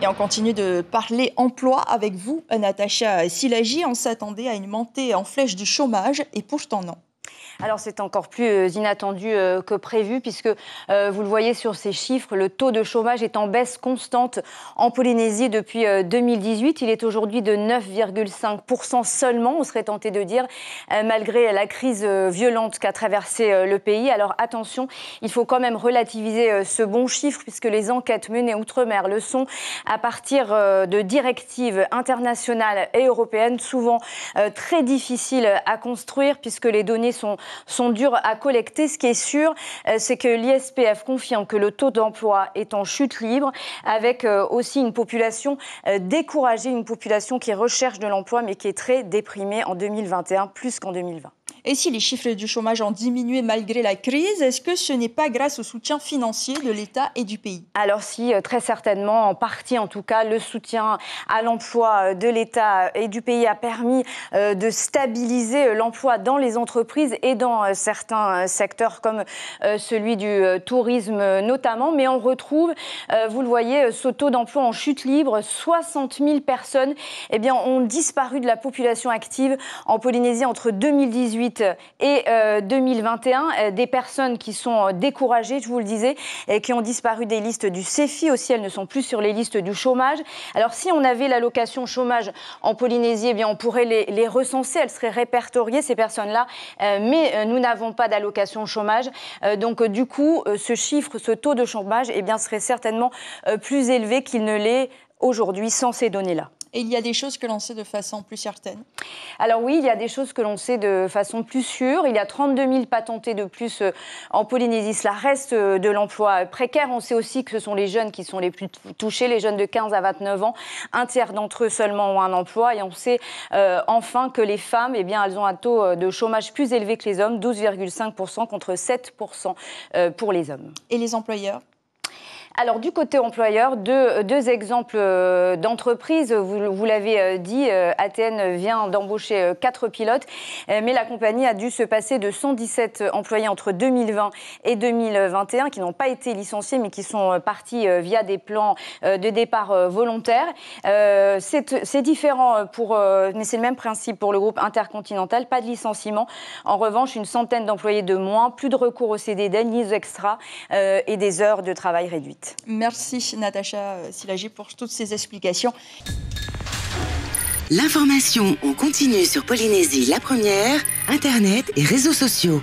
Et on continue de parler emploi avec vous, Natacha Szilágyi. On s'attendait à une montée en flèche du chômage et pourtant non. Alors c'est encore plus inattendu que prévu puisque vous le voyez sur ces chiffres, le taux de chômage est en baisse constante en Polynésie depuis 2018. Il est aujourd'hui de 9,5% seulement, on serait tenté de dire, malgré la crise violente qu'a traversé le pays. Alors attention, il faut quand même relativiser ce bon chiffre puisque les enquêtes menées outre-mer le sont à partir de directives internationales et européennes, souvent très difficiles à construire puisque les données sont dures à collecter. Ce qui est sûr, c'est que l'ISPF confirme que le taux d'emploi est en chute libre, avec aussi une population découragée, une population qui recherche de l'emploi, mais qui est très déprimée en 2021, plus qu'en 2020. Et si les chiffres du chômage ont diminué malgré la crise, est-ce que ce n'est pas grâce au soutien financier de l'État et du pays? Alors si, très certainement, en partie en tout cas, le soutien à l'emploi de l'État et du pays a permis de stabiliser l'emploi dans les entreprises et dans certains secteurs comme celui du tourisme notamment. Mais on retrouve, vous le voyez, ce taux d'emploi en chute libre. 60 000 personnes ont disparu de la population active en Polynésie entre 2018 et 2021, des personnes qui sont découragées, je vous le disais, et qui ont disparu des listes du CEFI aussi, elles ne sont plus sur les listes du chômage. Alors si on avait l'allocation chômage en Polynésie, on pourrait les recenser, elles seraient répertoriées ces personnes-là, mais nous n'avons pas d'allocation chômage, donc du coup ce chiffre, ce taux de chômage serait certainement plus élevé qu'il ne l'est aujourd'hui sans ces données-là. Et il y a des choses que l'on sait de façon plus certaine? Alors oui, il y a des choses que l'on sait de façon plus sûre. Il y a 32 000 patentés de plus en Polynésie. Cela reste de l'emploi précaire. On sait aussi que ce sont les jeunes qui sont les plus touchés, les jeunes de 15 à 29 ans. Un tiers d'entre eux seulement ont un emploi. Et on sait enfin que les femmes, elles ont un taux de chômage plus élevé que les hommes, 12,5% contre 7% pour les hommes. Et les employeurs? Alors, du côté employeur, deux exemples d'entreprises. Vous l'avez dit, ATN vient d'embaucher 4 pilotes, mais la compagnie a dû se passer de 117 employés entre 2020 et 2021 qui n'ont pas été licenciés, mais qui sont partis via des plans de départ volontaires. C'est différent, mais c'est le même principe pour le groupe Intercontinental. Pas de licenciement. En revanche, une centaine d'employés de moins, plus de recours au CDD, ni aux extras et des heures de travail réduites. Merci Natacha Szilágyi pour toutes ces explications. L'information en continu sur Polynésie la première, Internet et réseaux sociaux.